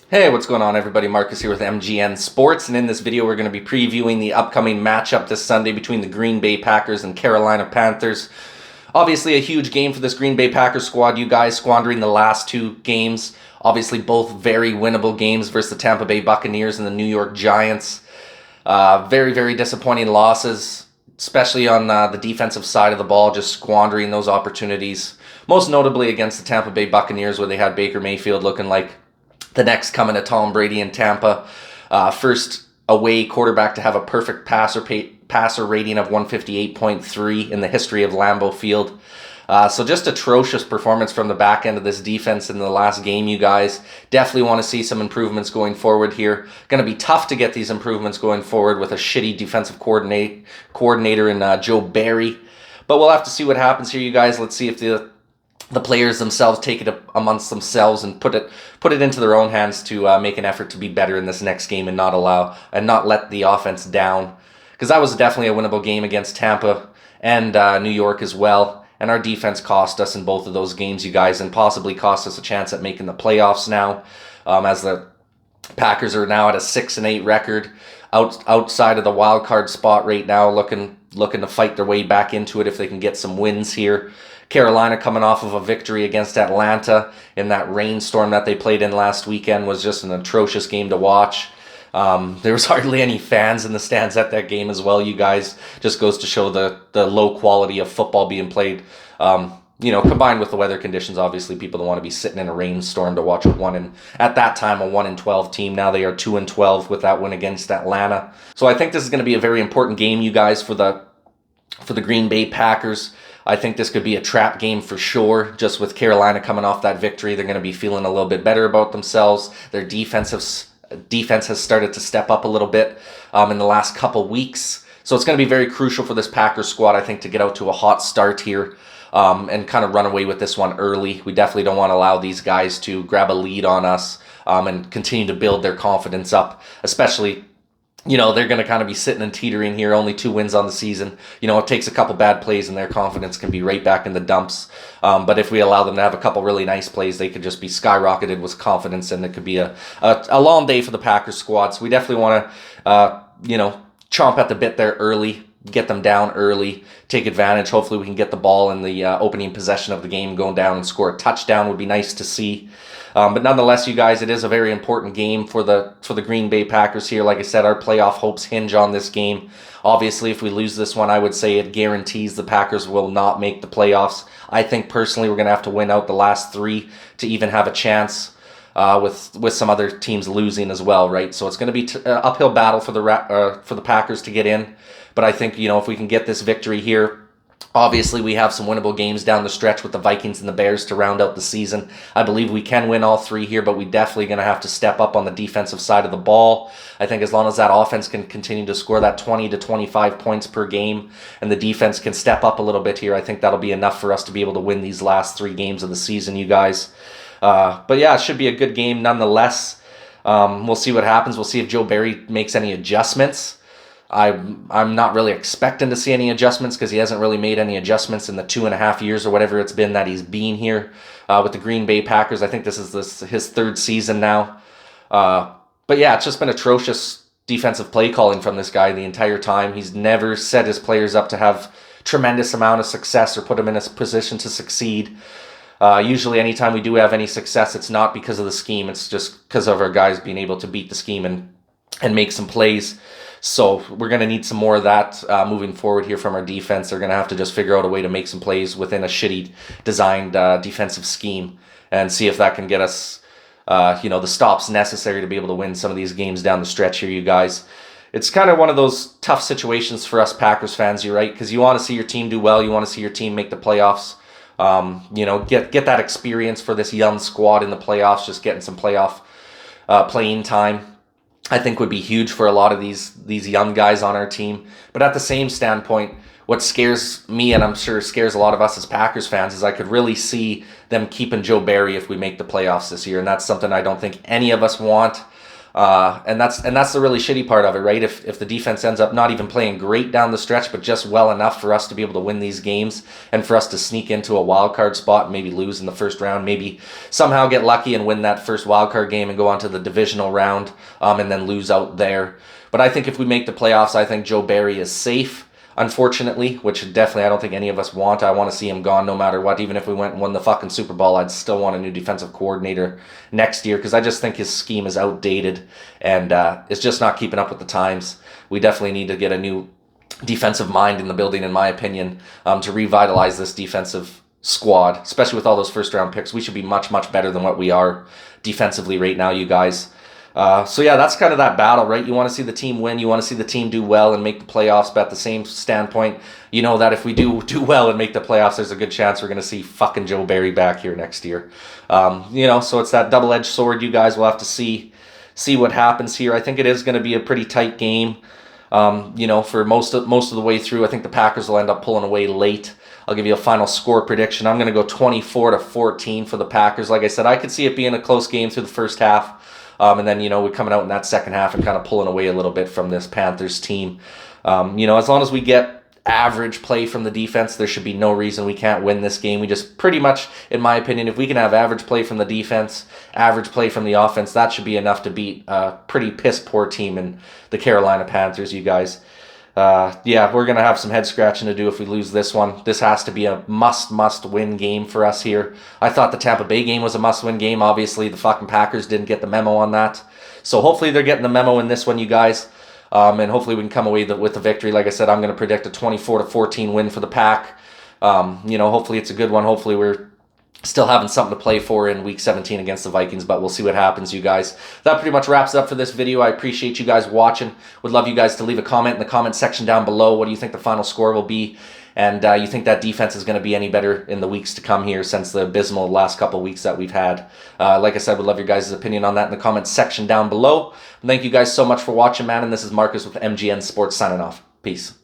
Hey, what's going on everybody? Marcus here with MGN Sports, and in this video we're going to be previewing the upcoming matchup this Sunday between the Green Bay Packers and Carolina Panthers. Obviously a huge game for this Green Bay Packers squad. You guys squandering the last two games. Obviously both very winnable games versus the Tampa Bay Buccaneers and the New York Giants. Very, very disappointing losses, especially on the defensive side of the ball, just squandering those opportunities. Most notably against the Tampa Bay Buccaneers, where they had Baker Mayfield looking like the next coming to Tom Brady in Tampa. First away quarterback to have a perfect passer rating of 158.3 in the history of Lambeau Field. So just atrocious performance from the back end of this defense in the last game, you guys. Definitely want to see some improvements going forward here. Going to be tough to get these improvements going forward with a shitty defensive coordinator in Joe Barry. But we'll have to see what happens here, you guys. Let's see if the players themselves take it amongst themselves and put it into their own hands to make an effort to be better in this next game and not let the offense down, because that was definitely a winnable game against Tampa and New York as well. And our defense cost us in both of those games, you guys, and possibly cost us a chance at making the playoffs now, as the Packers are now at a 6-8 record, outside of the wild card spot right now, looking to fight their way back into it if they can get some wins here. Carolina, coming off of a victory against Atlanta in that rainstorm that they played in last weekend, was just an atrocious game to watch. There was hardly any fans in the stands at that game as well, you guys. Just goes to show the low quality of football being played. Combined with the weather conditions, obviously people don't want to be sitting in a rainstorm to watch at that time a 1-12 team. Now they are 2-12 with that win against Atlanta. So I think this is going to be a very important game, you guys, for the Green Bay Packers. I think this could be a trap game for sure. Just with Carolina coming off that victory, they're going to be feeling a little bit better about themselves. Their defense has started to step up a little bit in the last couple weeks. So it's going to be very crucial for this Packers squad, I think, to get out to a hot start here and kind of run away with this one early. We definitely don't want to allow these guys to grab a lead on us and continue to build their confidence up, especially, they're going to kind of be sitting and teetering here, only 2 wins on the season. It takes a couple bad plays and their confidence can be right back in the dumps. But if we allow them to have a couple really nice plays, they could just be skyrocketed with confidence, and it could be a long day for the Packers squad. So we definitely want to, chomp at the bit there early, get them down early, take advantage. Hopefully we can get the ball in the opening possession of the game, going down and score a touchdown would be nice to see. But nonetheless, you guys, it is a very important game for the Green Bay Packers here. Like I said, our playoff hopes hinge on this game. Obviously, if we lose this one, I would say it guarantees the Packers will not make the playoffs. I think personally we're going to have to win out the last 3 to even have a chance, with some other teams losing as well, right? So it's going to be an uphill battle for the Packers to get in. But I think, if we can get this victory here, obviously we have some winnable games down the stretch with the Vikings and the Bears to round out the season. I believe we can win all 3 here, but we definitely going to have to step up on the defensive side of the ball. I think as long as that offense can continue to score that 20 to 25 points per game and the defense can step up a little bit here, I think that'll be enough for us to be able to win these last 3 games of the season, you guys. But yeah, it should be a good game nonetheless. We'll see what happens. We'll see if Joe Barry makes any adjustments. I'm not really expecting to see any adjustments because he hasn't really made any adjustments in the 2.5 years or whatever it's been that he's been here with the Green Bay Packers. I think this is his 3rd season now. But yeah, it's just been atrocious defensive play calling from this guy the entire time. He's never set his players up to have tremendous amount of success or put them in a position to succeed. Usually anytime we do have any success, it's not because of the scheme. It's just because of our guys being able to beat the scheme and make some plays. So we're going to need some more of that moving forward here from our defense. They're going to have to just figure out a way to make some plays within a shitty designed defensive scheme and see if that can get us, the stops necessary to be able to win some of these games down the stretch here, you guys. It's kind of one of those tough situations for us Packers fans, you're right, because you want to see your team do well. You want to see your team make the playoffs. Get that experience for this young squad in the playoffs, just getting some playoff playing time, I think would be huge for a lot of these young guys on our team. But at the same standpoint, what scares me, and I'm sure scares a lot of us as Packers fans, is I could really see them keeping Joe Barry if we make the playoffs this year. And that's something I don't think any of us want. And that's the really shitty part of it, right? If the defense ends up not even playing great down the stretch, but just well enough for us to be able to win these games and for us to sneak into a wild card spot and maybe lose in the first round, maybe somehow get lucky and win that first wild card game and go on to the divisional round, and then lose out there. But I think if we make the playoffs, I think Joe Barry is safe, unfortunately, which definitely I don't think any of us want. I want to see him gone no matter what. Even if we went and won the fucking Super Bowl, I'd still want a new defensive coordinator next year because I just think his scheme is outdated and it's just not keeping up with the times. We definitely need to get a new defensive mind in the building, in my opinion, to revitalize this defensive squad, especially with all those first-round picks. We should be much, much better than what we are defensively right now, you guys. So yeah, that's kind of that battle, right? You want to see the team win, you want to see the team do well and make the playoffs, but at the same standpoint, you know that if we do well and make the playoffs, there's a good chance we're going to see fucking Joe Barry back here next year. So it's that double-edged sword, you guys. We'll have to see what happens here. I think it is going to be a pretty tight game. For most of the way through. I think the Packers will end up pulling away late. I'll give you a final score prediction. I'm going to go 24-14 for the Packers. Like I said, I could see it being a close game through the first half. And then, we're coming out in that second half and kind of pulling away a little bit from this Panthers team. As long as we get average play from the defense, there should be no reason we can't win this game. We just pretty much, in my opinion, if we can have average play from the defense, average play from the offense, that should be enough to beat a pretty piss-poor team in the Carolina Panthers, you guys. We're going to have some head scratching to do if we lose this one. This has to be a must-win game for us here. I thought the Tampa Bay game was a must-win game. Obviously, the fucking Packers didn't get the memo on that. So hopefully they're getting the memo in this one, you guys. And hopefully we can come away with the victory. Like I said, I'm going to predict a 24-14 win for the Pack. Hopefully it's a good one. Hopefully we're still having something to play for in Week 17 against the Vikings, but we'll see what happens, you guys. That pretty much wraps it up for this video. I appreciate you guys watching. Would love you guys to leave a comment in the comment section down below. What do you think the final score will be? And you think that defense is going to be any better in the weeks to come here since the abysmal last couple weeks that we've had? Like I said, would love your guys' opinion on that in the comment section down below. And thank you guys so much for watching, man. And this is Marcus with MGN Sports signing off. Peace.